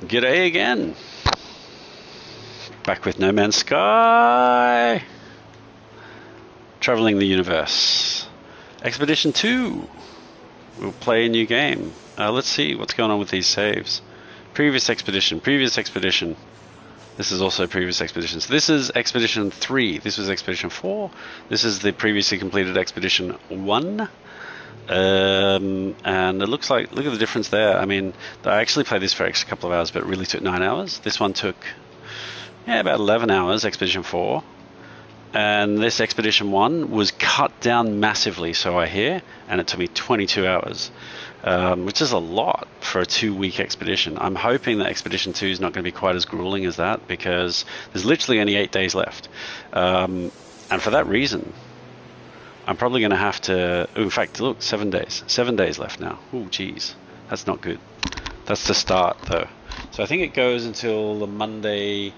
G'day again. Back with No Man's Sky. Traveling the universe. Expedition 2. We'll play a new game. Let's see what's going on with these saves. Previous expedition. This is also previous expedition. So this is Expedition 3. This was Expedition 4. This is the previously completed Expedition 1. And it looks like, look at the difference there. I mean, I actually played this for a couple of hours, but it really took 9 hours. This one took, about 11 hours, Expedition 4. And this Expedition 1 was cut down massively, so I hear, and it took me 22 hours, which is a lot for a 2-week expedition. I'm hoping that Expedition 2 is not going to be quite as grueling as that, because there's literally only 8 days left. And for that reason, I'm probably going to have to... Oh, in fact, look, 7 days. 7 days left now. Oh, geez. That's not good. That's the start, though. So I think it goes until the Monday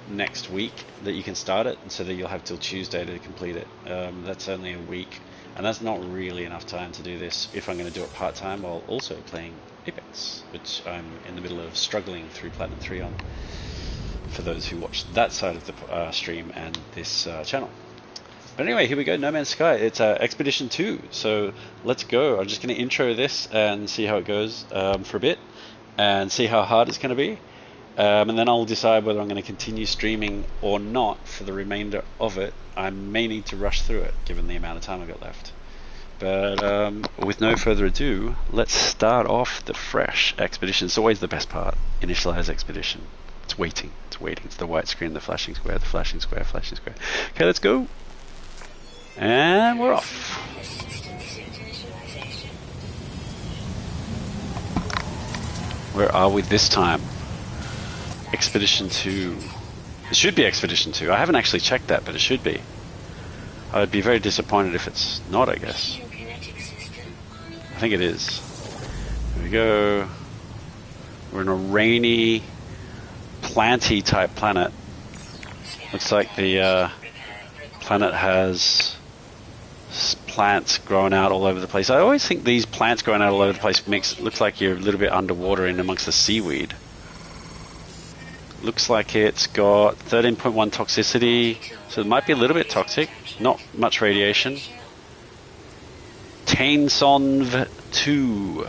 next week that you can start it, and so that you'll have till Tuesday to complete it. That's only a week, and that's not really enough time to do this if I'm going to do it part-time while also playing Apex, which I'm in the middle of struggling through Platinum 3 on, for those who watch that side of the stream and this channel. But anyway, here we go, No Man's Sky. It's Expedition 2, so let's go. I'm just going to intro this and see how it goes for a bit, and see how hard it's going to be. And then I'll decide whether I'm going to continue streaming or not for the remainder of it. I may need to rush through it, given the amount of time I've got left. But with no further ado, let's start off the fresh expedition. It's always the best part, initialize expedition. It's waiting, it's the white screen, the flashing square, flashing square. Okay, let's go. And we're off. Where are we this time? Expedition 2. It should be Expedition 2. I haven't actually checked that, but it should be. I would be very disappointed if it's not, I guess. I think it is. Here we go. We're in a rainy, planty type planet. Looks like the planet has plants growing out all over the place. I always think these plants growing out all over the place looks like you're a little bit underwater in amongst the seaweed. Looks like it's got 13.1 toxicity, so it might be a little bit toxic. Not much radiation. Tainsonv 2.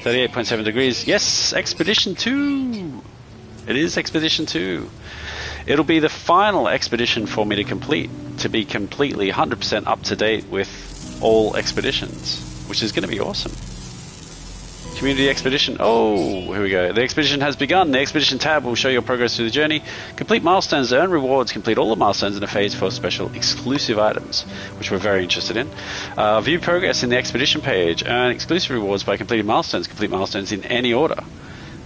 38.7 degrees. Yes, Expedition 2. It is Expedition 2. It'll be the final expedition for me to complete, to be completely 100% up to date with all expeditions, which is going to be awesome. Community expedition. Oh, here we go. The expedition has begun. The expedition tab will show your progress through the journey. Complete milestones, earn rewards. Complete all the milestones in a phase for special exclusive items, which we're very interested in. View progress in the expedition page. Earn exclusive rewards by completing milestones. Complete milestones in any order.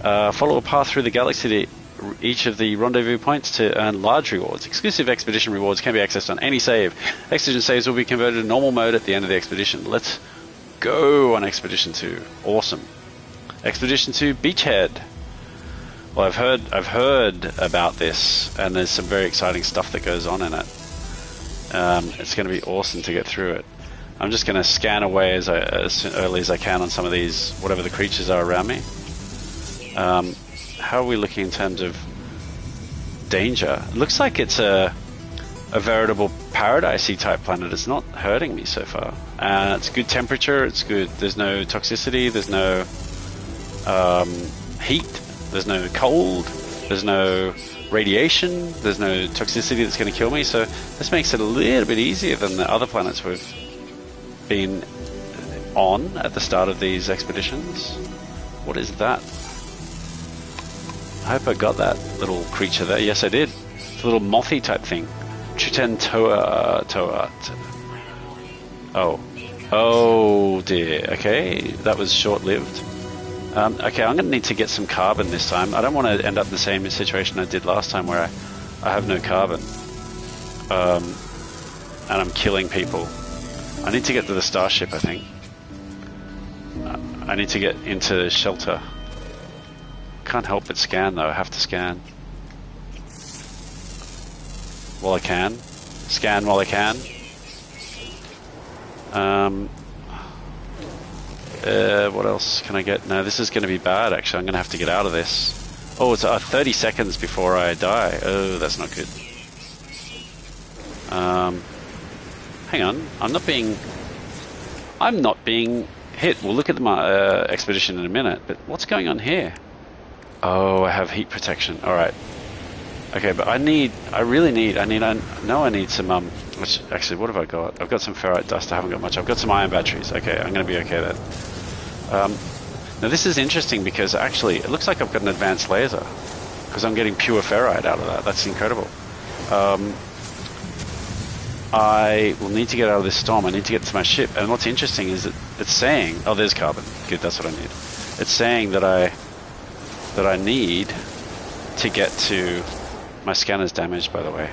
Follow a path through the galaxy to each of the rendezvous points to earn large rewards. Exclusive expedition rewards can be accessed on any save. Expedition saves will be converted to normal mode at the end of the expedition. Let's go on Expedition 2. Awesome. Expedition 2 Beachhead. Well, I've heard about this, and there's some very exciting stuff that goes on in it. It's going to be awesome to get through it. I'm just going to scan away as early as I can on some of these, whatever the creatures are around me. How are we looking in terms of danger? It looks like it's a veritable paradise-y type planet. It's not hurting me so far. It's good temperature, it's good. There's no toxicity, there's no heat, there's no cold, there's no radiation, there's no toxicity that's going to kill me. So this makes it a little bit easier than the other planets we've been on at the start of these expeditions. What is that? I hope I got that little creature there. Yes, I did. It's a little mothy type thing. Tritantoa. Oh dear. Okay, that was short-lived. Okay, I'm going to need to get some carbon this time. I don't want to end up in the same situation I did last time, where I have no carbon. And I'm killing people. I need to get to the Starship, I think. I need to get into shelter. Can't help but scan, though. I have to scan while I can. Scan while I can. What else can I get? No, this is going to be bad, actually. I'm going to have to get out of this. Oh, it's 30 seconds before I die. Oh, that's not good. Hang on. I'm not being hit. We'll look at my expedition in a minute, but what's going on here? Oh, I have heat protection. All right. Okay, but I know I need some, actually, what have I got? I've got some ferrite dust. I haven't got much. I've got some iron batteries. Okay, I'm going to be okay then. Now this is interesting because actually it looks like I've got an advanced laser because I'm getting pure ferrite out of that. That's incredible. I will need to get out of this storm. I need to get to my ship. And what's interesting is that it's saying, oh, there's carbon. Good, that's what I need. It's saying that I need to get to... My scanner's damaged, by the way.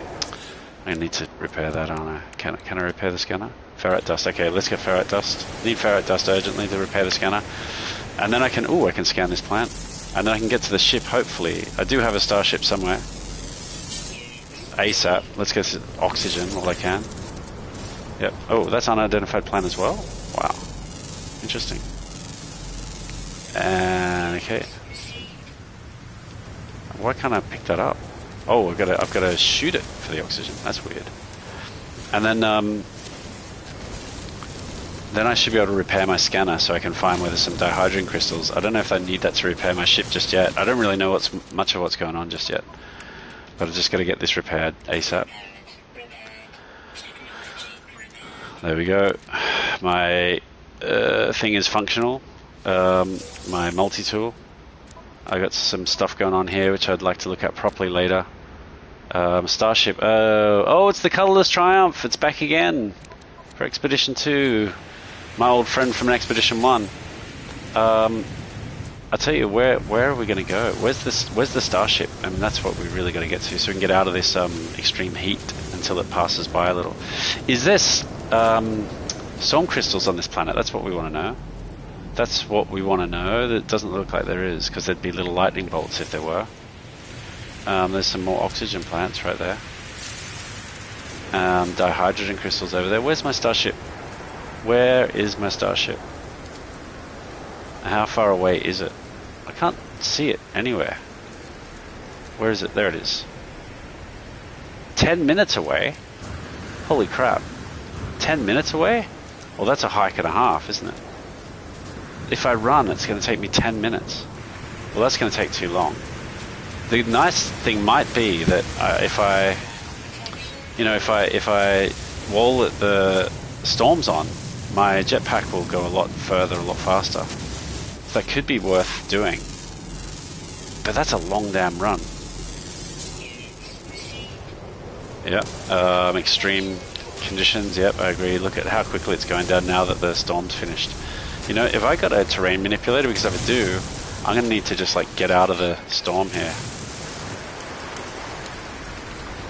I need to repair that, aren't I? Can I repair the scanner? Ferrite dust. Okay, let's get ferrite dust. Need ferrite dust urgently to repair the scanner. And then I can scan this plant. And then I can get to the ship, hopefully. I do have a Starship somewhere. ASAP. Let's get some oxygen while I can. Yep. Oh, that's unidentified plant as well? Wow. Interesting. And, okay. Why can't I pick that up? Oh, I've got to shoot it for the oxygen. That's weird. And then I should be able to repair my scanner so I can find where there's some dihydrogen crystals. I don't know if I need that to repair my ship just yet. I don't really know much of what's going on just yet. But I've just got to get this repaired ASAP. There we go. My thing is functional. My multi-tool. I got some stuff going on here which I'd like to look at properly later. Starship. Oh, it's the Colorless Triumph. It's back again for Expedition 2. My old friend from Expedition 1. I'll tell you, where are we going to go? Where's the Starship? I mean, that's what we really got to get to, so we can get out of this extreme heat until it passes by a little. Is there storm crystals on this planet? That's what we want to know. That's what we want to know. That doesn't look like there is, because there'd be little lightning bolts if there were. There's some more oxygen plants right there. Dihydrogen crystals over there. Where's my Starship? Where is my Starship? How far away is it? I can't see it anywhere. Where is it? There it is. 10 minutes away? Holy crap. 10 minutes away? Well, that's a hike and a half, isn't it? If I run, it's going to take me 10 minutes. Well, that's going to take too long. The nice thing might be that if I wall the storms on, my jetpack will go a lot further, a lot faster. So that could be worth doing. But that's a long damn run. Yeah, extreme conditions, yep, I agree. Look at how quickly it's going down now that the storm's finished. You know, if I got a terrain manipulator, because if I do, I'm going to need to just like get out of the storm here.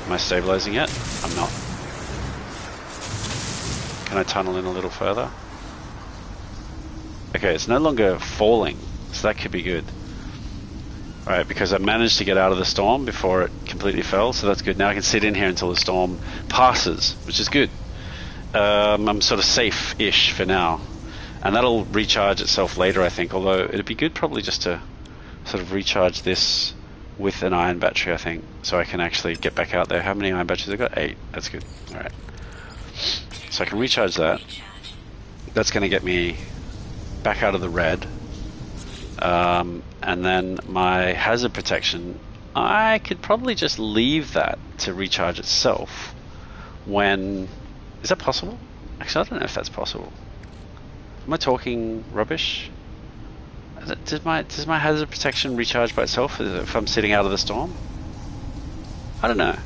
Am I stabilizing yet? I'm not. Can I tunnel in a little further? Okay, it's no longer falling, so that could be good. Alright, because I managed to get out of the storm before it completely fell, so that's good. Now I can sit in here until the storm passes, which is good. I'm sort of safe-ish for now. And that'll recharge itself later, I think, although it'd be good probably just to sort of recharge this with an iron battery, I think, so I can actually get back out there. How many iron batteries have I got? 8. That's good. Alright. So I can recharge that. That's going to get me back out of the red. And then my hazard protection, I could probably just leave that to recharge itself when... Is that possible? Actually, I don't know if that's possible. Am I talking rubbish? Does my hazard protection recharge by itself if I'm sitting out of the storm? I don't know.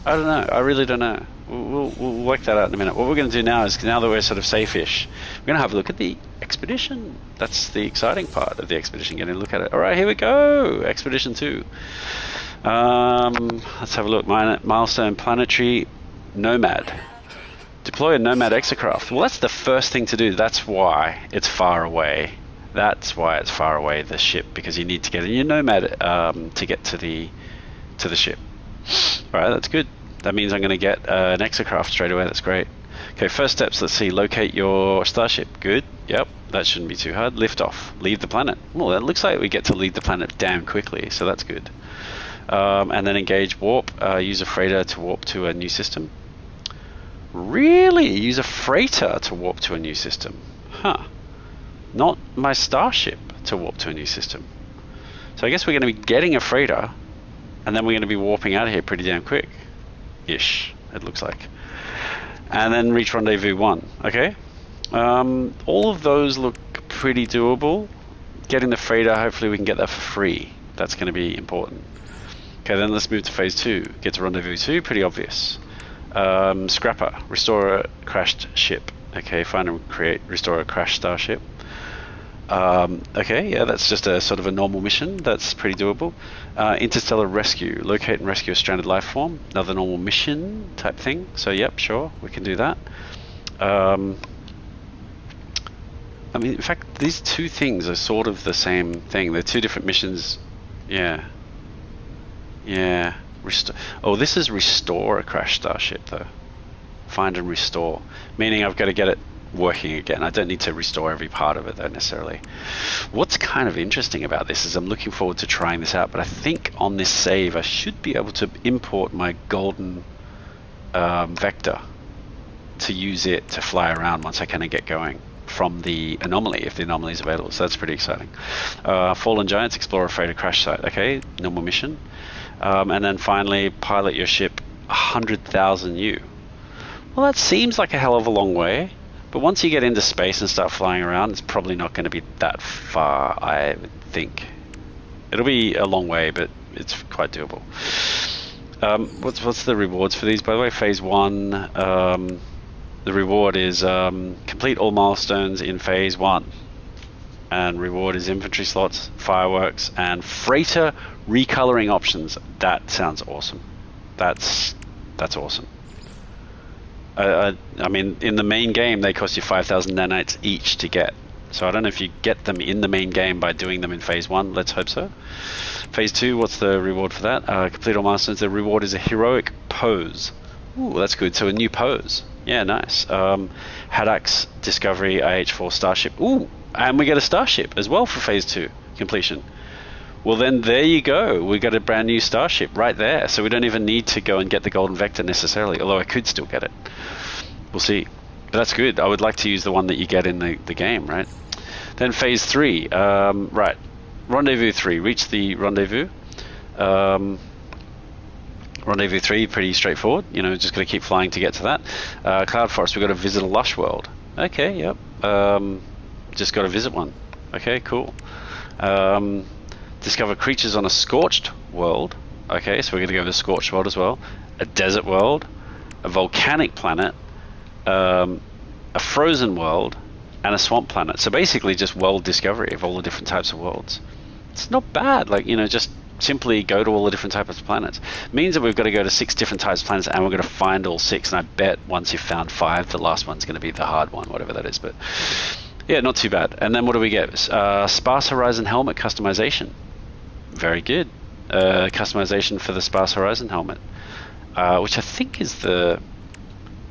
I really don't know. We'll work that out in a minute. What we're going to do now is, now that we're sort of safe-ish, we're going to have a look at the expedition. That's the exciting part of the expedition, getting a look at it. Alright, here we go! Expedition 2. Let's have a look. Milestone Planetary Nomad. Deploy a Nomad exocraft. Well, that's the first thing to do. That's why it's far away. That's why it's far away, the ship, because you need to get in your Nomad to get to the ship. Alright, that's good. That means I'm going to get an exocraft straight away. That's great. Okay, first steps. Let's see. Locate your Starship. Good. Yep. That shouldn't be too hard. Lift off. Leave the planet. Well, that looks like we get to leave the planet damn quickly, so that's good. And then engage warp. Use a freighter to warp to a new system. Really? Use a freighter to warp to a new system? Huh. Not my Starship to warp to a new system. So I guess we're going to be getting a freighter, and then we're going to be warping out of here pretty damn quick. Ish, it looks like. And then reach Rendezvous 1. Okay. All of those look pretty doable. Getting the freighter, hopefully we can get that for free. That's going to be important. Okay, then let's move to phase 2. Get to Rendezvous 2, pretty obvious. Scrapper, restore a crashed ship. Okay, find and restore a crashed Starship. Okay, yeah, that's just a sort of a normal mission. That's pretty doable. Interstellar rescue, locate and rescue a stranded life form. Another normal mission type thing. So yep, sure, we can do that. I mean, in fact, these two things are sort of the same thing. They're two different missions. Yeah. Yeah. Oh, this is restore a crashed Starship, though. Find and restore. Meaning I've got to get it working again. I don't need to restore every part of it, though, necessarily. What's kind of interesting about this is I'm looking forward to trying this out, but I think on this save I should be able to import my golden vector to use it to fly around once I kind of get going from the anomaly, if the anomaly is available. So that's pretty exciting. Fallen Giants, explore a freighter crash site. Okay, normal mission. And then finally, pilot your ship 100,000 U. Well, that seems like a hell of a long way, but once you get into space and start flying around, it's probably not going to be that far, I would think. It'll be a long way, but it's quite doable. What's the rewards for these, by the way? Phase 1, the reward is complete all milestones in phase 1. And reward is infantry slots, fireworks, and freighter recoloring options. That sounds awesome. That's awesome. I mean, in the main game, they cost you 5,000 nanites each to get. So I don't know if you get them in the main game by doing them in phase 1. Let's hope so. Phase 2, what's the reward for that? Complete all milestones. The reward is a heroic pose. Ooh, that's good. So a new pose. Yeah, nice. Haddak's Discovery IH-4 Starship. Ooh, and we get a Starship as well for phase 2 completion. Well, then there you go. We got a brand new Starship right there. So we don't even need to go and get the golden vector necessarily, although I could still get it. We'll see. But that's good. I would like to use the one that you get in the game, right? Then phase 3. Right. Rendezvous 3. Reach the rendezvous. Rendezvous 3, pretty straightforward. You know, just got to keep flying to get to that. Cloud Forest, we've got to visit a lush world. Okay, yep. Just got to visit one. Okay, cool. Discover creatures on a scorched world. Okay, so we're going to go to the scorched world as well. A desert world, a volcanic planet, a frozen world, and a swamp planet. So basically just world discovery of all the different types of worlds. It's not bad. Like, you know, just simply go to all the different types of planets. It means that we've got to go to 6 different types of planets, and we're going to find all 6. And I bet once you've found 5, the last one's going to be the hard one, whatever that is. But yeah, not too bad. And then what do we get? Sparse Horizon helmet customization. Very good. Customization for the Sparse Horizon helmet, which I think is the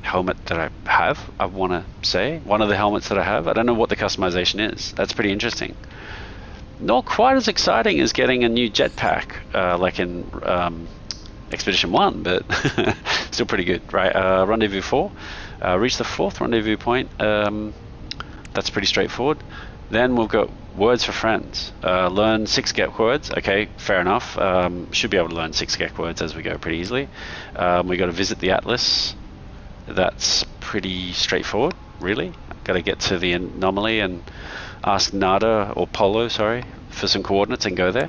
helmet that I have. I want to say one of the helmets that I have. I don't know what the customization is. That's pretty interesting. Not quite as exciting as getting a new jetpack like in Expedition 1, but still pretty good, right? Rendezvous 4. Reach the 4th rendezvous point. That's pretty straightforward. Then we've got words for friends. Learn 6 get words. Okay, fair enough. Should be able to learn 6 get words as we go pretty easily. We got to visit the Atlas. That's pretty straightforward, really. Got to get to the anomaly and ask Nada or Polo, sorry, for some coordinates and go there.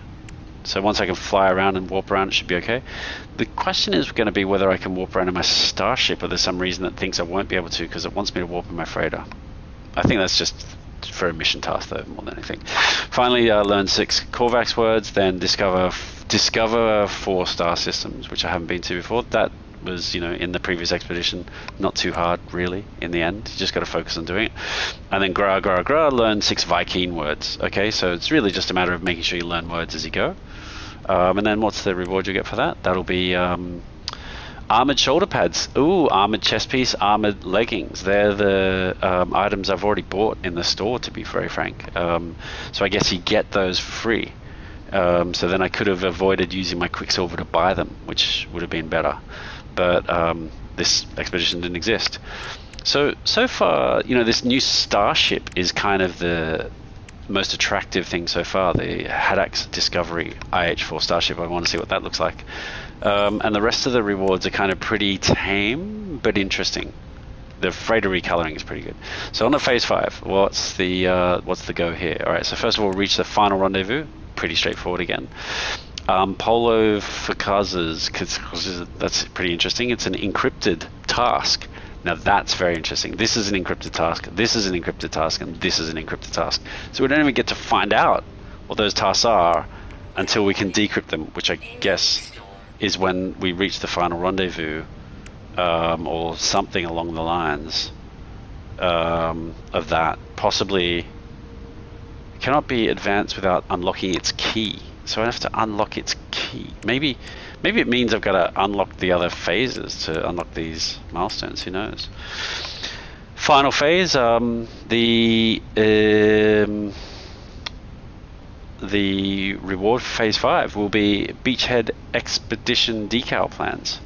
So once I can fly around and warp around, it should be okay. The question is going to be whether I can warp around in my Starship, or there's some reason that thinks I won't be able to because it wants me to warp in my freighter. I think that's just for a mission task, though, more than anything. Finally, learn 6 Korvax words, then discover 4 star systems, which I haven't been to before. That was, you know, in the previous expedition, not too hard, really, in the end. You just got to focus on doing it. And then learn 6 Viking words. Okay, so it's really just a matter of making sure you learn words as you go. And then what's the reward you get for that? That'll be Armored shoulder pads. Ooh, armored chest piece, armored leggings. They're the items I've already bought in the store, to be very frank. So I guess you get those for free. So then I could have avoided using my Quicksilver to buy them, which would have been better. But this expedition didn't exist. So far, this new Starship is kind of the most attractive thing so far. The Haddak's Discovery IH-4 Starship. I want to see what that looks like. And the rest of the rewards are kind of pretty tame, but interesting. The freighter recoloring is pretty good. So on to phase 5, what's the go here? All right. So first of all, reach the final rendezvous. Pretty straightforward again. Polo Fakaz's, that's pretty interesting. It's an encrypted task. Now that's very interesting. This is an encrypted task. This is an encrypted task, and this is an encrypted task. So we don't even get to find out what those tasks are until we can decrypt them, which I guess is when we reach the final rendezvous, or something along the lines of that. Possibly cannot be advanced without unlocking its key. So I have to unlock its key. Maybe it means I've got to unlock the other phases to unlock these milestones. Who knows? Final phase, the reward for phase 5 will be Beachhead Expedition decal plans.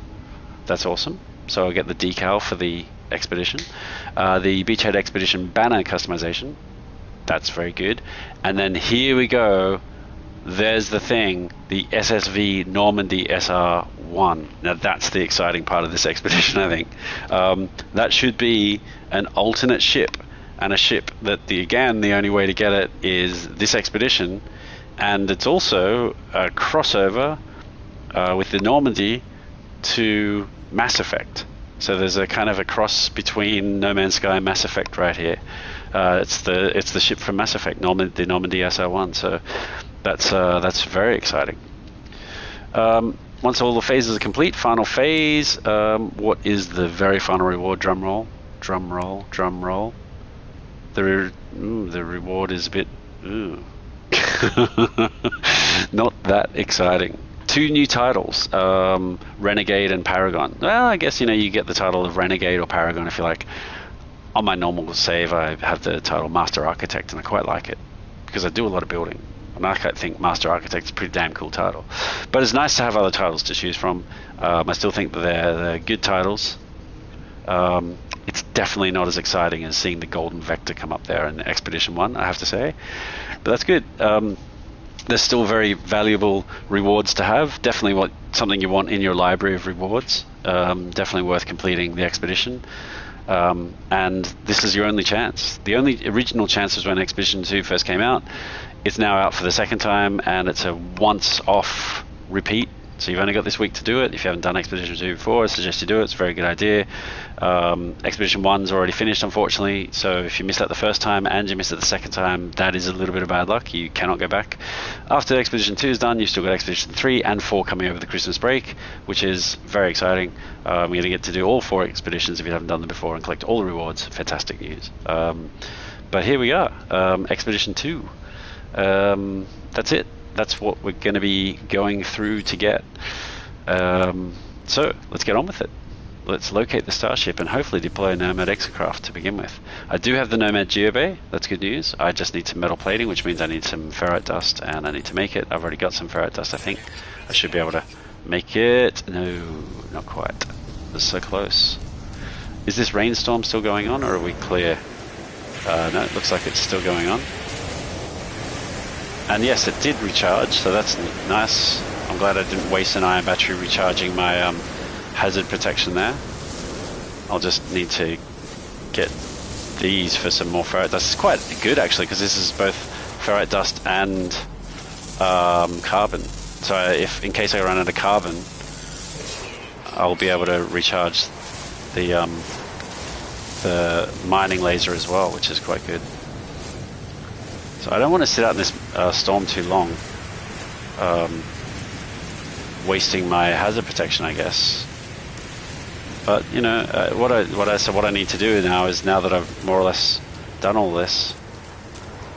That's awesome. So I'll get the decal for the expedition. The Beachhead Expedition banner customization. That's very good. And then here we go. There's the thing, the SSV Normandy SR1. Now that's the exciting part of this expedition, I think. That should be an alternate ship, and a ship that, the only way to get it is this expedition. And it's also a crossover with the Normandy to Mass Effect. So there's a kind of a cross between No Man's Sky and Mass Effect right here. It's the ship from Mass Effect, the Normandy SR1. So that's very exciting. Once all the phases are complete, final phase. What is the very final reward? Drum roll, drum roll, drum roll. The reward is a bit not that exciting. 2 new titles, Renegade and Paragon. Well, I guess you get the title of Renegade or Paragon if you like. On my normal save, I have the title Master Architect, and I quite like it because I do a lot of building. And I think Master Architect is a pretty damn cool title. But it's nice to have other titles to choose from. I still think that they're good titles. It's definitely not as exciting as seeing the Golden Vector come up there in Expedition 1, I have to say. But that's good. There's still very valuable rewards to have. Definitely something you want in your library of rewards. Definitely worth completing the expedition. And this is your only chance. The only original chance was when Expedition 2 first came out. It's now out for the second time, and it's a once-off repeat. So you've only got this week to do it. If you haven't done Expedition 2 before, I suggest you do it. It's a very good idea. Expedition 1's already finished, unfortunately. So if you missed that the first time and you missed it the second time, that is a little bit of bad luck. You cannot go back. After Expedition 2 is done, you've still got Expedition 3 and 4 coming over the Christmas break, which is very exciting. You're going to get to do all 4 expeditions if you haven't done them before and collect all the rewards. Fantastic news. But here we are. Expedition 2. That's it. That's what we're going to be going through to get. So let's get on with it. Let's locate the Starship and hopefully deploy a Nomad exocraft to begin with. I do have the Nomad Geobay. That's good news. I just need some metal plating, which means I need some ferrite dust, and I need to make it. I've already got some ferrite dust, I think. I should be able to make it. No, not quite. It's so close. Is this rainstorm still going on, or are we clear? No, it looks like it's still going on. And yes, it did recharge, so that's nice. I'm glad I didn't waste an ion battery recharging my hazard protection there. I'll just need to get these for some more ferrite dust. It's quite good actually, because this is both ferrite dust and carbon. So if in case I run out of carbon, I'll be able to recharge the mining laser as well, which is quite good. So I don't want to sit out in this storm too long, wasting my hazard protection, I guess. But you know, what I need to do now is, now that I've more or less done all this,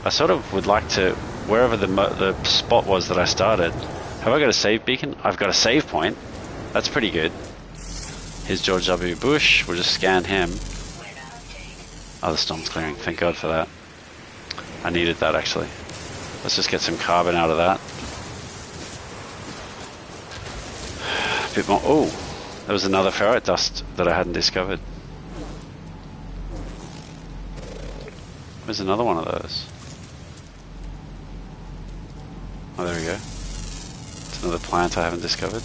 I sort of would like to, wherever the spot was that I started. Have I got a save beacon? I've got a save point. That's pretty good. Here's George W. Bush. We'll just scan him. Oh, the storm's clearing. Thank God for that. I needed that, actually. Let's just get some carbon out of that. A bit more. Oh, there was another ferrite dust that I hadn't discovered. Where's another one of those? Oh, there we go. It's another plant I haven't discovered.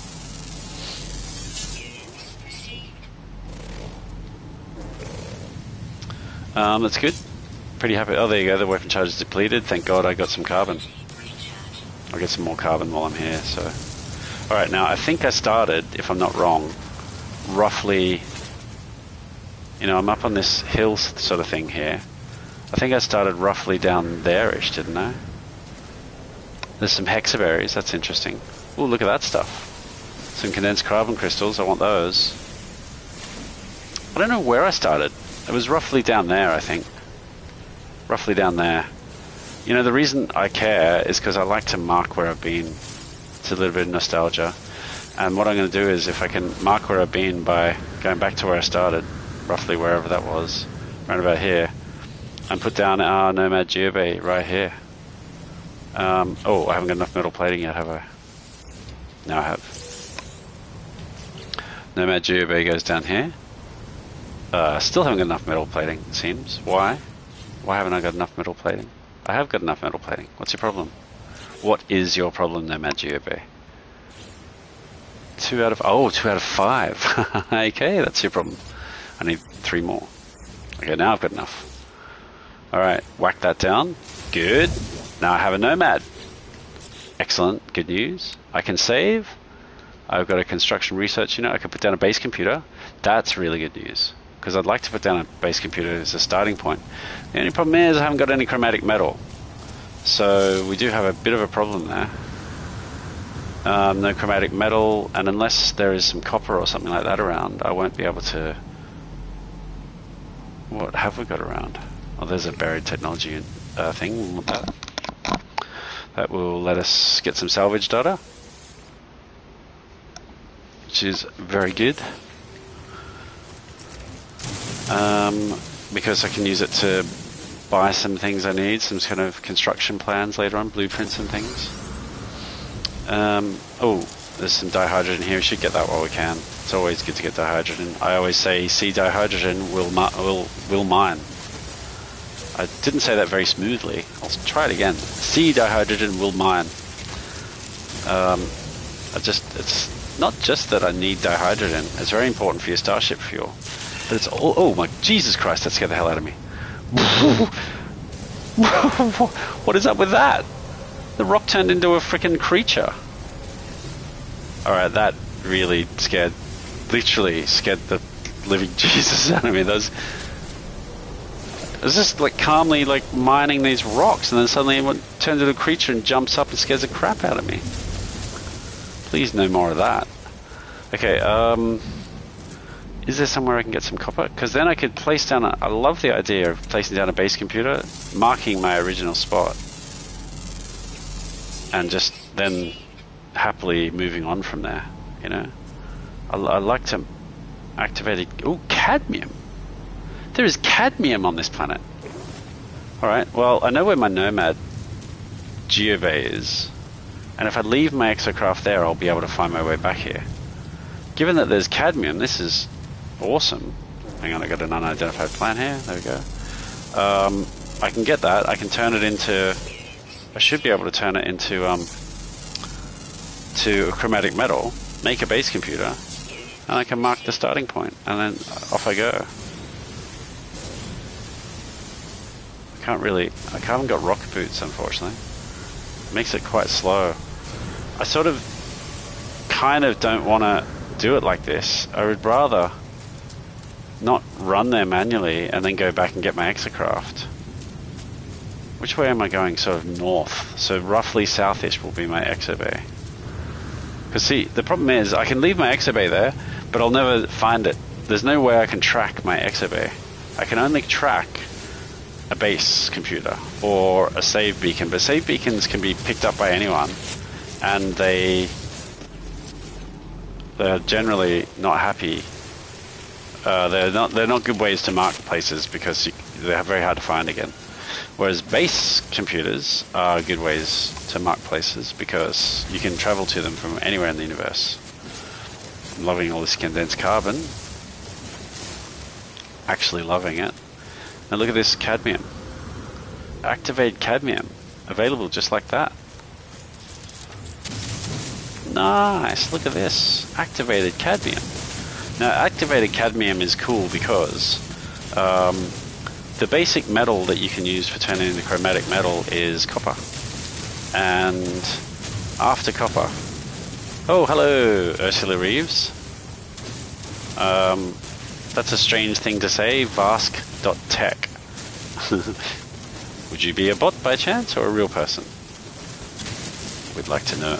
That's good. Pretty happy. Oh, there you go. The weapon charge is depleted. Thank God I got some carbon. I'll get some more carbon while I'm here. So, all right. Now I think I started, if I'm not wrong, roughly. You know, I'm up on this hill sort of thing here. I think I started roughly down there-ish, didn't I? There's some hexaberries. That's interesting. Oh, look at that stuff. Some condensed carbon crystals. I want those. I don't know where I started. It was roughly down there, I think. Roughly down there. You know, the reason I care is because I like to mark where I've been. It's a little bit of nostalgia. And what I'm going to do is, if I can mark where I've been by going back to where I started, roughly wherever that was, around about here, and put down our Nomad Geobay right here. Oh, I haven't got enough metal plating yet, have I? No, I have. Nomad Geobay goes down here. Still haven't got enough metal plating, it seems. Why? Why haven't I got enough metal plating? I have got enough metal plating. What's your problem? What is your problem, Nomad Geobay? 2 out of 5. Okay, that's your problem. I need 3 more. Okay, now I've got enough. Alright, whack that down. Good. Now I have a Nomad. Excellent. Good news. I can save. I've got a construction research unit. I can put down a base computer. That's really good news, because I'd like to put down a base computer as a starting point. The only problem is I haven't got any chromatic metal. So we do have a bit of a problem there. No chromatic metal, and unless there is some copper or something like that around, I won't be able to... What have we got around? Oh, there's a buried technology thing. We'll want that. That will let us get some salvage data, which is very good. Because I can use it to buy some things I need, some kind of construction plans later on, blueprints and things. Oh, there's some dihydrogen here. We should get that while we can. It's always good to get dihydrogen. I always say, see dihydrogen, will mine. I didn't say that very smoothly. I'll try it again. See dihydrogen, will mine. It's not just that I need dihydrogen. It's very important for your Starship fuel. But it's all, oh my, Jesus Christ, that scared the hell out of me. What is up with that? The rock turned into a freaking creature. Alright, that really literally scared the living Jesus out of me. It was just like calmly like mining these rocks, and then suddenly it turns into a creature and jumps up and scares the crap out of me. Please no more of that. Okay, is there somewhere I can get some copper? Because then I could place down I love the idea of placing down a base computer, marking my original spot, and just then happily moving on from there, you know? I like to activate it. Oh, cadmium! There is cadmium on this planet. Alright, well, I know where my Nomad Geobay is, and if I leave my exocraft there, I'll be able to find my way back here. Given that there's cadmium, this is awesome. Hang on, I got an unidentified plant here. There we go. I can get that. I can turn it into... I should be able to turn it into to a chromatic metal, make a base computer, and I can mark the starting point, and then off I go. I haven't got rocket boots, unfortunately. It makes it quite slow. I sort of kind of don't want to do it like this. I would rather not run there manually and then go back and get my exocraft. Which way am I going? Sort of north. So roughly southish will be my exobay. Because see, the problem is I can leave my exobay there, but I'll never find it. There's no way I can track my exobay. I can only track a base computer or a save beacon, but save beacons can be picked up by anyone, and they're generally not happy they're not good ways to mark places because they're very hard to find again. Whereas base computers are good ways to mark places because you can travel to them from anywhere in the universe. I'm loving all this condensed carbon. Actually loving it. Now look at this cadmium. Activate cadmium. Available just like that. Nice, look at this. Activated cadmium. Now activated cadmium is cool because the basic metal that you can use for turning into chromatic metal is copper. And after copper... Oh, hello, Ursula Reeves. That's a strange thing to say, vask.tech. Would you be a bot by chance or a real person? We'd like to know.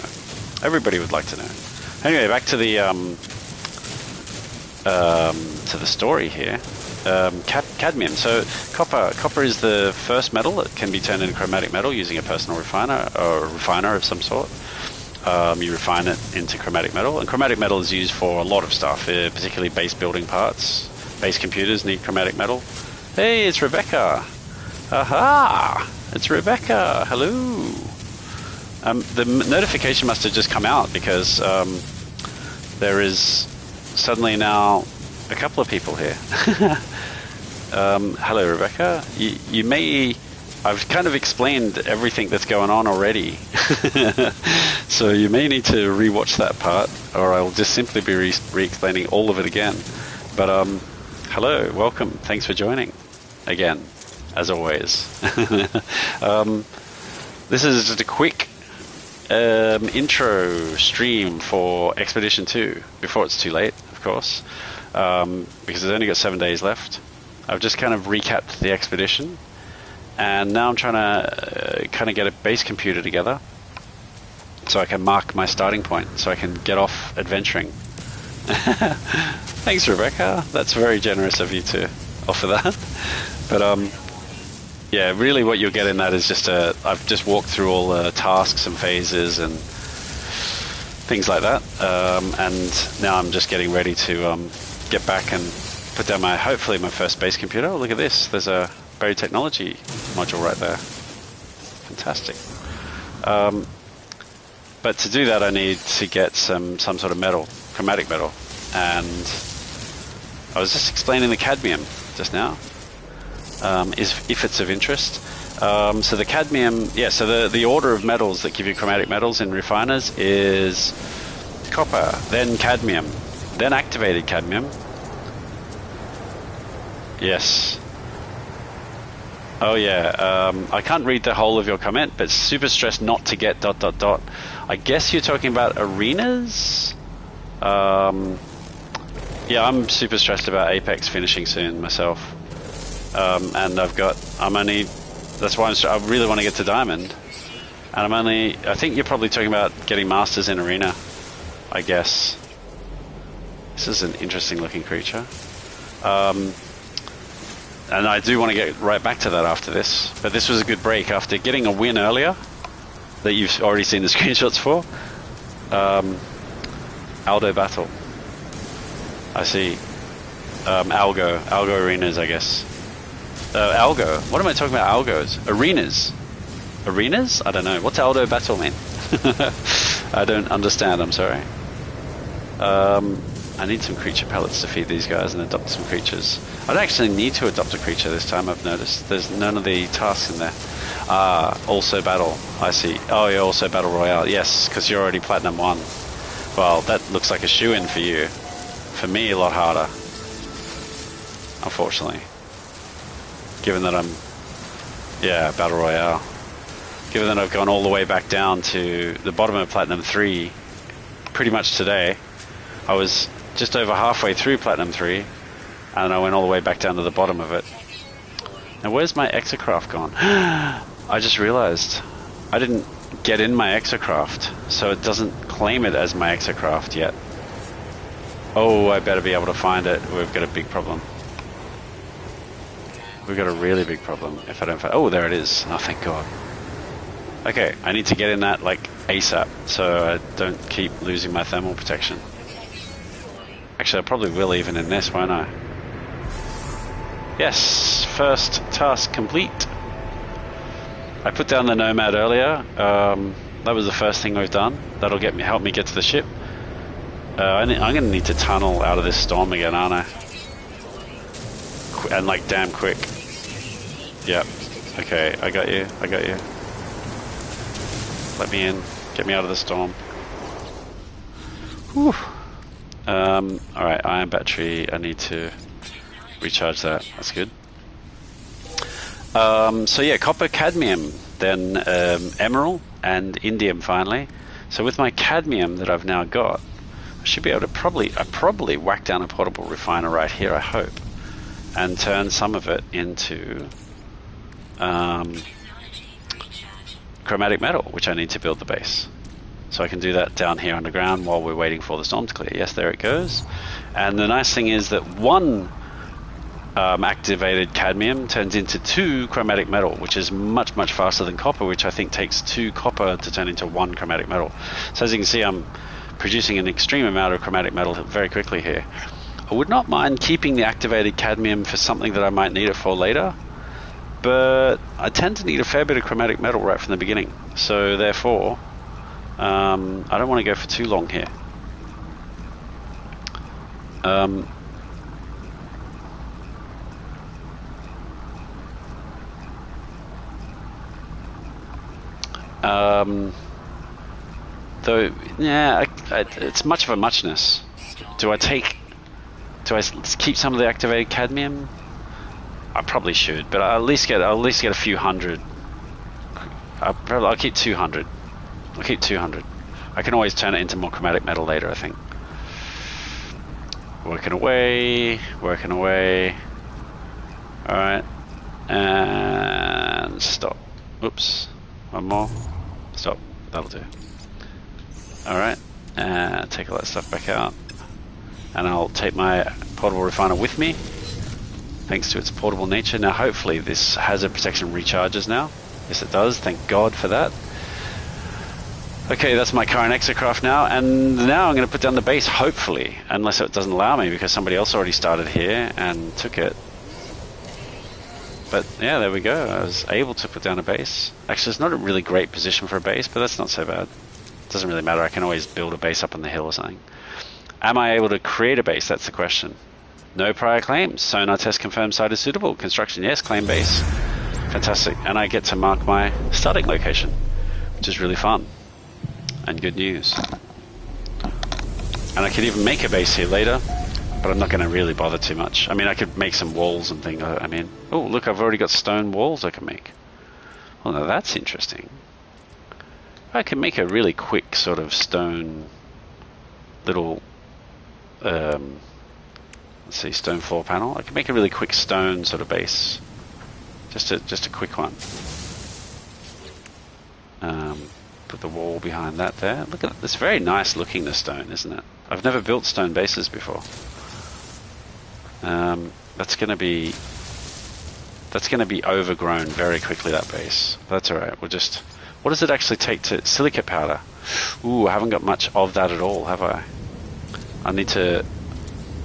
Everybody would like to know. Anyway, back to the story here. Cadmium. So copper is the first metal that can be turned into chromatic metal using a personal refiner or a refiner of some sort. You refine it into chromatic metal, and chromatic metal is used for a lot of stuff, particularly base building parts. Base computers need chromatic metal. Hey, it's Rebecca. Aha! It's Rebecca. Hello. The notification must have just come out because there is suddenly now a couple of people here. Hello, Rebecca. You may... I've kind of explained everything that's going on already. So you may need to rewatch that part, or I'll just simply be re-explaining all of it again. But hello, welcome. Thanks for joining again, as always. This is just a quick intro stream for Expedition 2, before it's too late, of course, because it's only got 7 days left. I've just kind of recapped the expedition, and now I'm trying to kind of get a base computer together so I can mark my starting point, so I can get off adventuring. Thanks, Rebecca. That's very generous of you to offer that. But yeah, really what you'll get in that is just I've just walked through all the tasks and phases and things like that, and now I'm just getting ready to get back and put down hopefully my first base computer. Oh, look at this. There's a buried technology module right there. Fantastic. But to do that, I need to get some sort of metal, chromatic metal, and I was just explaining the cadmium just now. If it's of interest. So the cadmium, yeah, so the order of metals that give you chromatic metals in refiners is copper, then cadmium, then activated cadmium. Yes. Oh yeah, I can't read the whole of your comment, but super stressed not to get ... I guess you're talking about arenas? Yeah, I'm super stressed about Apex finishing soon myself. And that's why I really want to get to Diamond. And I think you're probably talking about getting Masters in Arena, I guess. This is an interesting looking creature. And I do want to get right back to that after this. But this was a good break after getting a win earlier that you've already seen the screenshots for. Aldo Battle. I see. Algo Arenas, I guess. Algo. What am I talking about? Algos. Arenas. Arenas? I don't know. What's Aldo Battle mean? I don't understand. I'm sorry. I need some creature pellets to feed these guys and adopt some creatures. I don't actually need to adopt a creature this time, I've noticed. There's none of the tasks in there. Also battle. I see. Oh, yeah, also battle royale. Yes, because you're already Platinum 1. Well, that looks like a shoe-in for you. For me, a lot harder. Unfortunately. Given that I'm... Yeah, battle royale. Given that I've gone all the way back down to the bottom of Platinum 3 pretty much today. I was just over halfway through Platinum 3 and I went all the way back down to the bottom of it. Now where's my exocraft gone? I just realized I didn't get in my exocraft, so it doesn't claim it as my exocraft yet. Oh, I better be able to find it. We've got a big problem. We've got a really big problem if I don't find... Oh, there it is. Oh, thank God. Okay, I need to get in that like ASAP so I don't keep losing my thermal protection. Actually, I probably will even in this, won't I? Yes, first task complete. I put down the Nomad earlier. That was the first thing we've done. That'll help me get to the ship. I'm going to need to tunnel out of this storm again, aren't I? And like damn quick. Yep. Okay, I got you. Let me in. Get me out of the storm. Whew. Alright, iron battery. I need to recharge that. That's good. So yeah, copper, cadmium, then emerald and indium finally. So with my cadmium that I've now got, I should be able to probably whack down a portable refiner right here, I hope, and turn some of it into chromatic metal, which I need to build the base. So I can do that down here underground while we're waiting for the storm to clear. Yes, there it goes. And the nice thing is that one activated cadmium turns into 2 chromatic metal, which is much faster than copper, which I think takes 2 copper to turn into 1 chromatic metal. So as you can see, I'm producing an extreme amount of chromatic metal very quickly here. I would not mind keeping the activated cadmium for something that I might need it for later, but I tend to need a fair bit of chromatic metal right from the beginning. So therefore, I don't want to go for too long here. Though, yeah, it's much of a muchness. Do I keep some of the activated cadmium? I probably should, but I'll at least get a few hundred. I'll keep 200. I'll keep 200. I can always turn it into more chromatic metal later, I think. Working away. Alright. And stop. Oops. One more. Stop. That'll do. Alright. And take all that stuff back out. And I'll take my portable refiner with me, thanks to its portable nature. Now hopefully this hazard protection recharges now. Yes it does, thank God for that. Okay, that's my current exocraft now, and now I'm going to put down the base, hopefully, unless it doesn't allow me because somebody else already started here and took it. But yeah, there we go, I was able to put down a base. Actually, it's not a really great position for a base, but that's not so bad. It doesn't really matter, I can always build a base up on the hill or something. Am I able to create a base? That's the question. No prior claims. Sonar test confirmed site is suitable. Construction, yes. Claim base. Fantastic. And I get to mark my starting location, which is really fun and good news. And I could even make a base here later, but I'm not going to really bother too much. I mean, I could make some walls and things. I mean, oh, look, I've already got stone walls I can make. Well, now that's interesting. I can make a really quick sort of stone little... let's see, stone floor panel. I can make a really quick stone sort of base, just a quick one. Put the wall behind that there. Look at it. It's very nice looking, the stone, isn't it? I've never built stone bases before. That's going to be overgrown very quickly, that base. But that's all right. We'll just. What does it actually take to silicate powder? Ooh, I haven't got much of that at all, have I? I need to...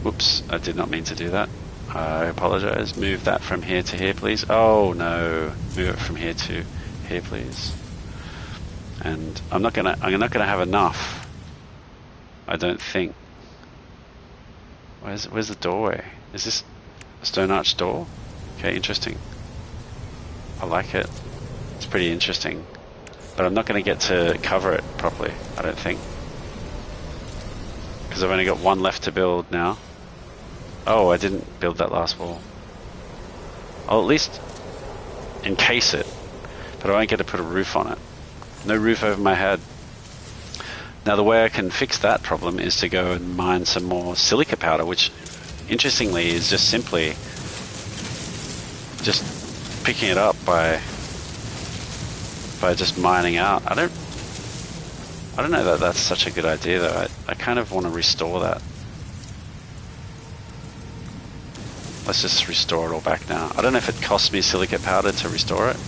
Whoops, I did not mean to do that. I apologize. Move that from here to here, please. Oh, no. Move it from here to here, please. And I'm not gonna have enough, I don't think. Where's the doorway? Is this a stone arch door? Okay, interesting. I like it. It's pretty interesting. But I'm not going to get to cover it properly, I don't think. Because I've only got one left to build now. Oh, I didn't build that last wall. I'll at least encase it, but I won't get to put a roof on it. No roof over my head. Now the way I can fix that problem is to go and mine some more silica powder, which interestingly is just simply just picking it up by just mining out. I don't know that that's such a good idea though. I kind of want to restore that. Let's just restore it all back now. I don't know if it costs me silicate powder to restore it.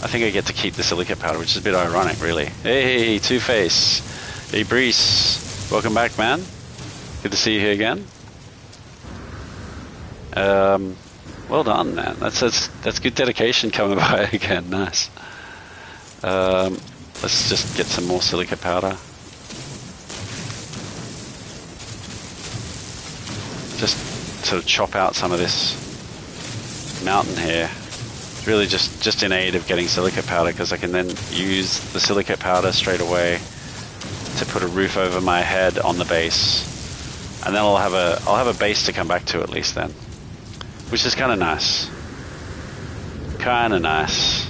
I think I get to keep the silicate powder, which is a bit ironic, really. Hey, Two-Face. Hey, Brees. Welcome back, man. Good to see you here again. Well done, man. That's good dedication coming by again. Nice. Let's just get some more silica powder. Just sort of chop out some of this mountain here. It's really just in aid of getting silica powder, because I can then use the silica powder straight away to put a roof over my head on the base, and then I'll have a base to come back to at least then, which is kind of nice. Kind of nice.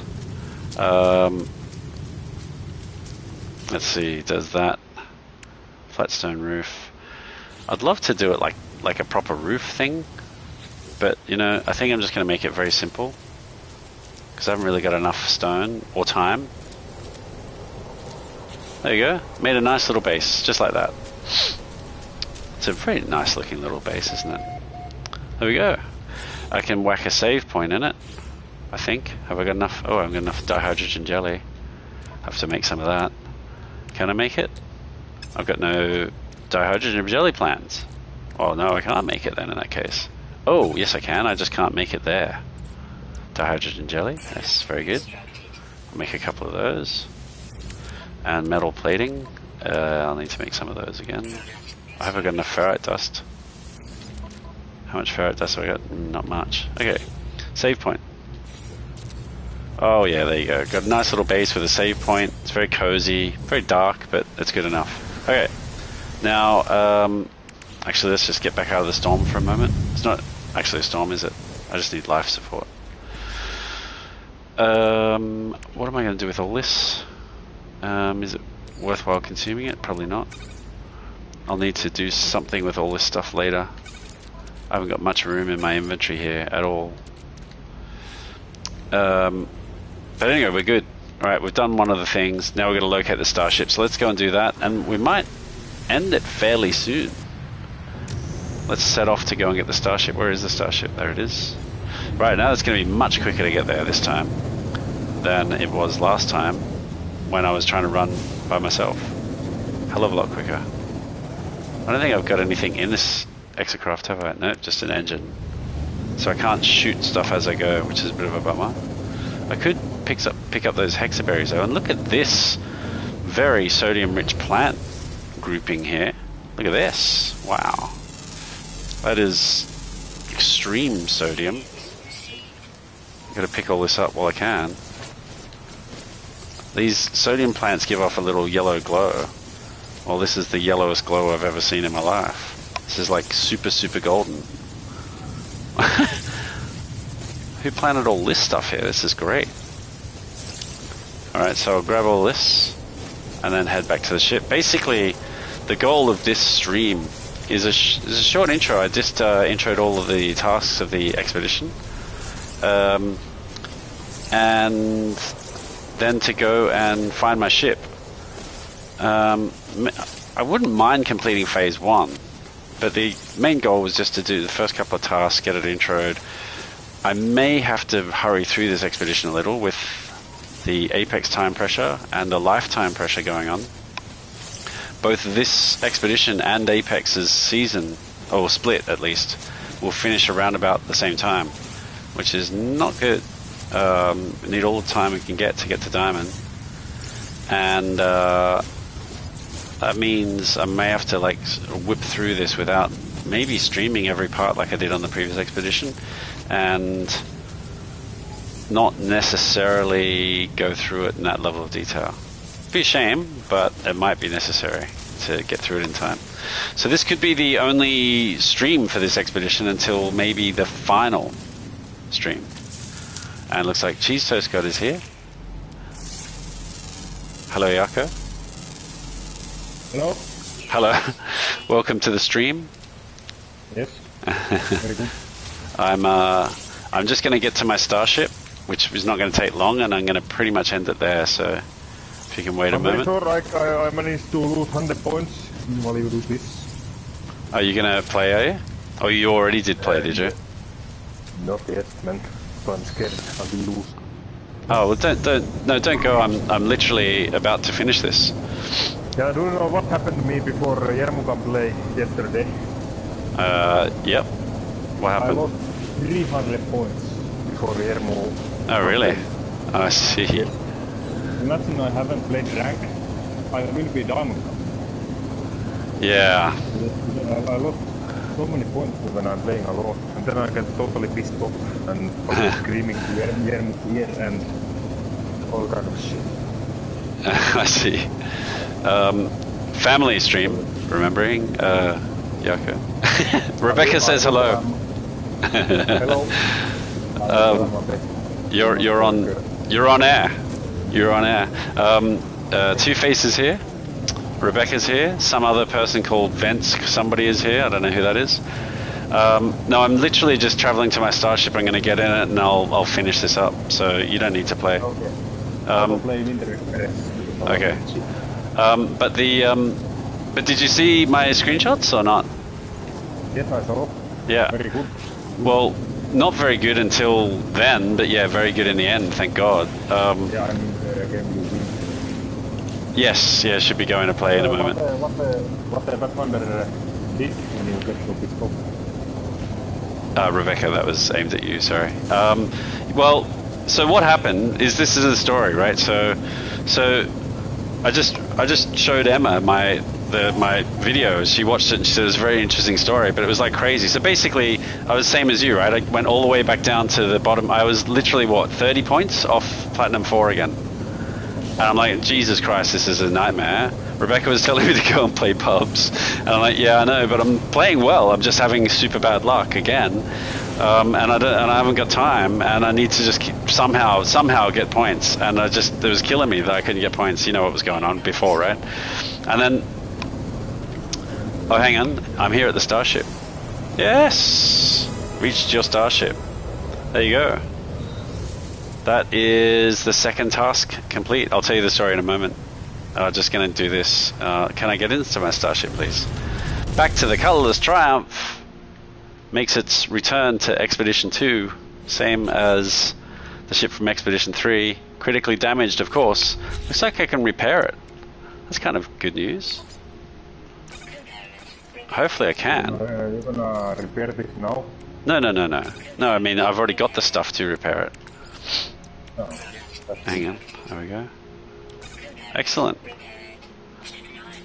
Let's see, does that flat stone roof? I'd love to do it like a proper roof thing, but you know, I think I'm just going to make it very simple, because I haven't really got enough stone or time. There you go. Made a nice little base, just like that. It's a very nice looking little base, isn't it? There we go. I can whack a save point in it, I think. Have I got enough? Oh, I've got enough dihydrogen jelly. I have to make some of that. Can I make it? I've got no dihydrogen jelly plants. Oh no, I can't make it then in that case. Oh, yes I can. I just can't make it there. Dihydrogen jelly. That's very good. I'll make a couple of those. And metal plating. I'll need to make some of those again. I hope I got enough ferrite dust. How much ferrite dust have I got? Not much. Okay. Save point. Oh yeah, there you go. Got a nice little base with a save point. It's very cozy, very dark, but it's good enough. Okay. Now, actually, let's just get back out of the storm for a moment. It's not actually a storm, is it? I just need life support. What am I going to do with all this? Is it worthwhile consuming it? Probably not. I'll need to do something with all this stuff later. I haven't got much room in my inventory here at all. But anyway, we're good. Alright, we've done one of the things. Now we're going to locate the Starship. So let's go and do that. And we might end it fairly soon. Let's set off to go and get the Starship. Where is the Starship? There it is. Right, now it's going to be much quicker to get there this time than it was last time when I was trying to run by myself. Hell of a lot quicker. I don't think I've got anything in this exocraft, have I? No, just an engine. So I can't shoot stuff as I go, which is a bit of a bummer. I could pick up those hexaberries though, and look at this very sodium-rich plant grouping here. Look at this. Wow. That is extreme sodium. I've got to pick all this up while I can. These sodium plants give off a little yellow glow. Well, this is the yellowest glow I've ever seen in my life. This is like super, super golden. Who planted all this stuff here? This is great. Alright, so I'll grab all this and then head back to the ship. Basically, the goal of this stream is a short intro. I just introed all of the tasks of the expedition. And then to go and find my ship. I wouldn't mind completing phase 1, but the main goal was just to do the first couple of tasks, get it introed. I may have to hurry through this expedition a little with the apex time pressure and the lifetime pressure going on. Both this expedition and Apex's season, or split at least, will finish around about the same time, which is not good. We need all the time we can get to Diamond, and that means I may have to like whip through this without maybe streaming every part like I did on the previous expedition, and not necessarily go through it in that level of detail. Be a shame, but it might be necessary to get through it in time. So this could be the only stream for this expedition until maybe the final stream. And it looks like Cheese Toast God is here. Hello, Yako. Hello. Hello. Welcome to the stream. Yes. Very good. I'm just going to get to my Starship, which is not going to take long, and I'm going to pretty much end it there. So if you can wait a moment. Sure, I managed to lose 100 points while you do this. Are you going to play? Are you? Oh, you already did play, did you? Not yet, man. I'm scared I will lose. Oh well, don't go. I'm literally about to finish this. Yeah, I don't know what happened to me before Yermukan play yesterday. Yep. What happened? I lost 300 points before Yermo. Oh, really? I see. Yes. Imagine I haven't played rank. I will be diamond. Yeah. I lost so many points when I'm playing alone, and then I get totally pissed off and screaming to Yermo here and all kind of shit. I see. Family stream, remembering, Yako. Rebecca says hello. Hello. You're on air. You're on air. Two Faces here. Rebecca's here. Some other person called Vents. Somebody is here. I don't know who that is. No, I'm literally just traveling to my Starship. I'm going to get in it and I'll finish this up. So you don't need to play. Okay. I'll play Winter Express. Okay. But did you see my screenshots or not? Yes, I saw. Yeah. Very good. Well, not very good until then, but yeah, very good in the end, thank God. Yeah, I mean, game you win. Yes, yeah, should be going to play in a moment. What the Batmander did when you get to pissed off? Rebecca, that was aimed at you, sorry. Well, so what happened is this is the story, right? So I just showed Emma my video. She watched it and she said it was a very interesting story, but it was like crazy. So basically, I was same as you, right? I went all the way back down to the bottom. I was literally, 30 points off Platinum 4 again. And I'm like, Jesus Christ, this is a nightmare. Rebecca was telling me to go and play pubs. And I'm like, yeah, I know, but I'm playing well. I'm just having super bad luck again. And I haven't got time, and I need to just somehow get points. And it was killing me that I couldn't get points. You know what was going on before, right? And then, oh, hang on, I'm here at the Starship. Yes, reached your Starship. There you go. That is the second task complete. I'll tell you the story in a moment. Just going to do this. Can I get into my Starship, please? Back to the Colorless Triumph. Makes its return to Expedition 2, same as the ship from Expedition 3. Critically damaged, of course. Looks like I can repair it. That's kind of good news. Hopefully I can. You're gonna repair this now? No. No, I mean, I've already got the stuff to repair it. Oh, hang on, there we go. Excellent.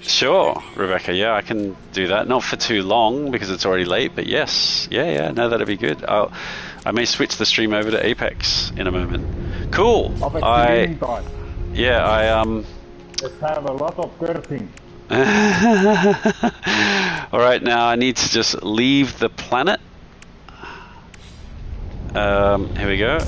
Sure, Rebecca, yeah, I can do that. Not for too long because it's already late, but yes. Yeah, no, that'd be good. I may switch the stream over to Apex in a moment. Cool. Let's have a lot of cursing. Alright, now I need to just leave the planet. Here we go.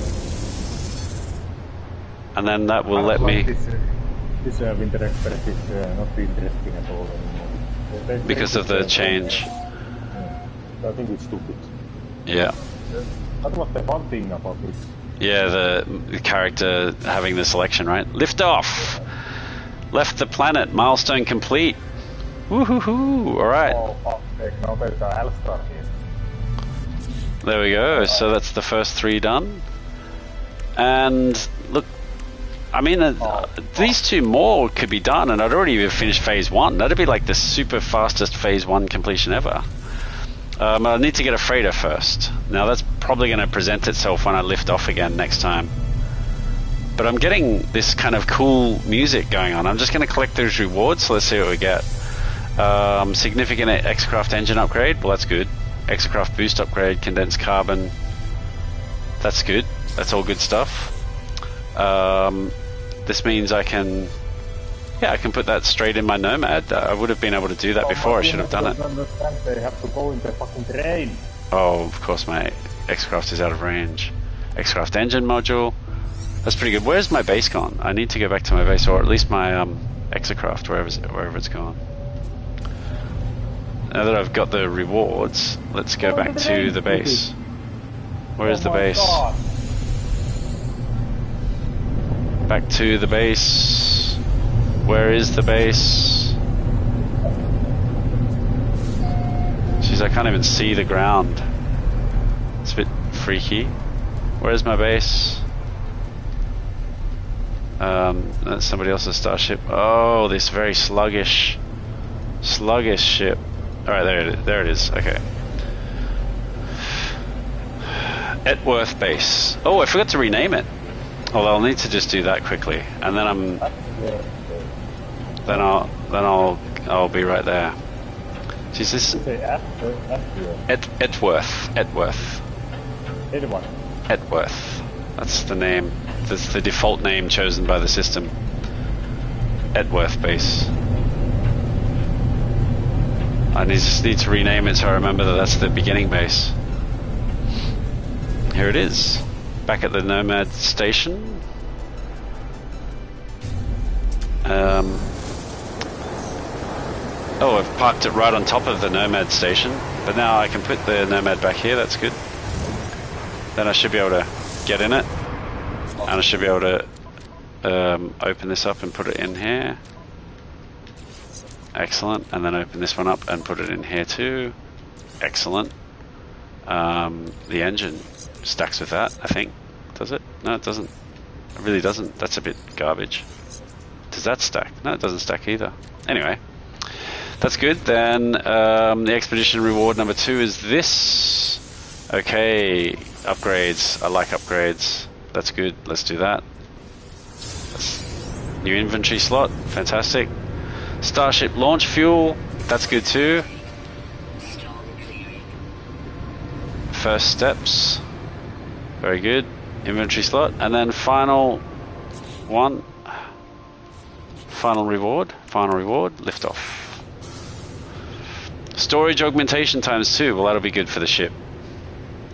And then that will let me... This Winter Express is not interesting at all anymore. Because of the change. I think it's stupid. Yeah. That was the fun thing about this. Yeah, the character having the selection, right? Lift off! Left the planet, milestone complete. Woohoo! Alright. Oh, fuck, now there's a Hellstar here. There we go, so that's the first 3 done. And look, I mean, these 2 more could be done, and I'd already finished phase 1. That'd be like the super fastest phase 1 completion ever. I need to get a freighter first. Now that's probably going to present itself when I lift off again next time. But I'm getting this kind of cool music going on. I'm just going to collect those rewards, so let's see what we get. Significant X-Craft engine upgrade, well that's good. X-Craft boost upgrade, condensed carbon, that's good. That's all good stuff. This means I can put that straight in my Nomad. I would have been able to do that before. I should have done it. They have to go in the fucking train. Oh, of course my X-Craft is out of range. X-Craft engine module. That's pretty good. Where's my base gone? I need to go back to my base, or at least my X-Craft, wherever it's gone. Now that I've got the rewards, let's go back to the base. Where is the base? God. Back to the base. Where is the base? Jeez, I can't even see the ground. It's a bit freaky. Where's my base? That's somebody else's Starship. Oh, this very sluggish ship. Alright, there it is. Okay. Etworth Base. Oh, I forgot to rename it. Well, I'll need to just do that quickly, and then I'll be right there. Jeez, this Etworth. Etworth. That's the name. That's the default name chosen by the system. Etworth Base. I just need to rename it so I remember that that's the beginning base. Here it is. Back at the Nomad station. Oh, I've parked it right on top of the Nomad station, but now I can put the Nomad back here, that's good. Then I should be able to get in it, and I should be able to open this up and put it in here. Excellent, and then open this one up and put it in here too. Excellent. The engine stacks with that, I think. Does it? No, it doesn't. It really doesn't. That's a bit garbage. Does that stack? No, it doesn't stack either. Anyway, that's good. Then the expedition reward number 2 is this. Okay, upgrades. I like upgrades. That's good. Let's do that. New inventory slot. Fantastic. Starship launch fuel. That's good too. First steps. Very good. Inventory slot. And then final one. Final reward. Final reward. Liftoff. Storage augmentation ×2. Well, that'll be good for the ship.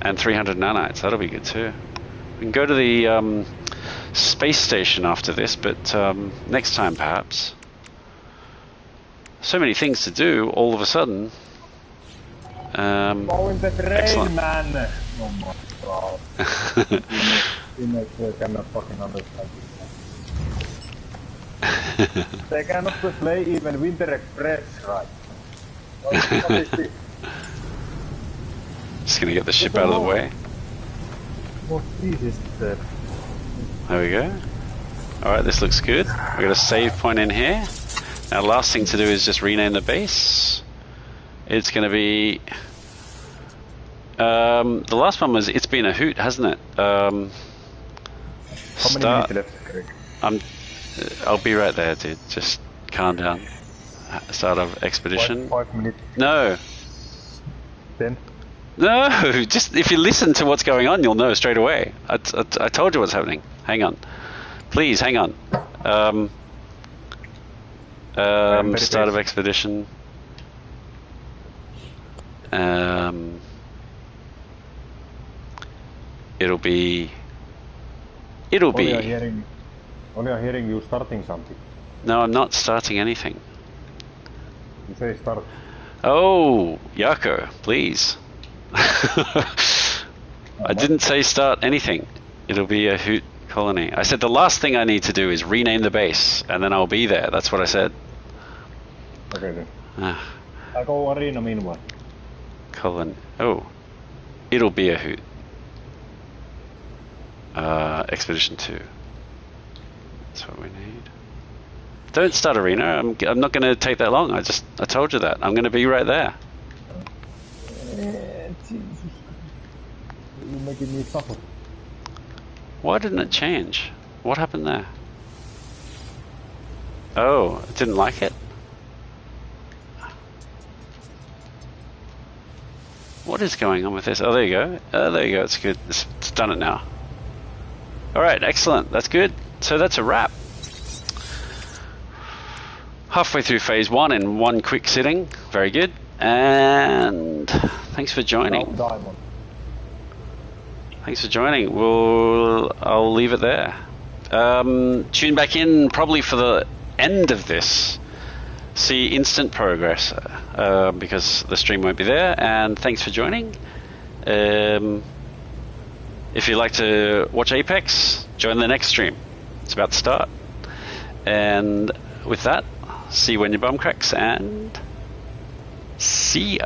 And 300 nanites. That'll be good too. We can go to the space station after this, but next time perhaps. So many things to do all of a sudden. Go in the train, excellent. Man! Oh my god. You cannot fucking understand this. They cannot play even Winter Express, right? What is this? Just gonna get the ship out of the way. What is this? There we go. Alright, this looks good. We've got a save point in here. Now the last thing to do is just rename the base. It's going to be... the last one was It's Been a Hoot, hasn't it? How many minutes left, Greg? I'll be right there, dude. Just calm down. Start of expedition. 5 minutes. No. 10. No, just if you listen to what's going on, you'll know straight away. I told you what's happening. Hang on. Please, hang on. Start of expedition. It'll be. Only I'm hearing you starting something. No, I'm not starting anything. You say start. Oh, Yako, please. I didn't say start anything. It'll be a Hoot colony. I said the last thing I need to do is rename the base, and then I'll be there. That's what I said. Okay then. I go arena meanwhile. Colony. Oh, it'll be a Hoot. Expedition 2. That's what we need. Don't start arena. I'm not going to take that long. I told you that. I'm going to be right there. You're making me suffer. Why didn't it change? What happened there? Oh, it didn't like it? What is going on with this? Oh, there you go. There you go. It's good. It's done it now. Alright, excellent. That's good. So that's a wrap. Halfway through phase 1 in one quick sitting. Very good. And thanks for joining. Thanks for joining. I'll leave it there. Tune back in probably for the end of this. See instant progress because the stream won't be there. And thanks for joining. If you'd like to watch Apex, join the next stream. It's about to start. And with that, see you when your bum cracks and see ya.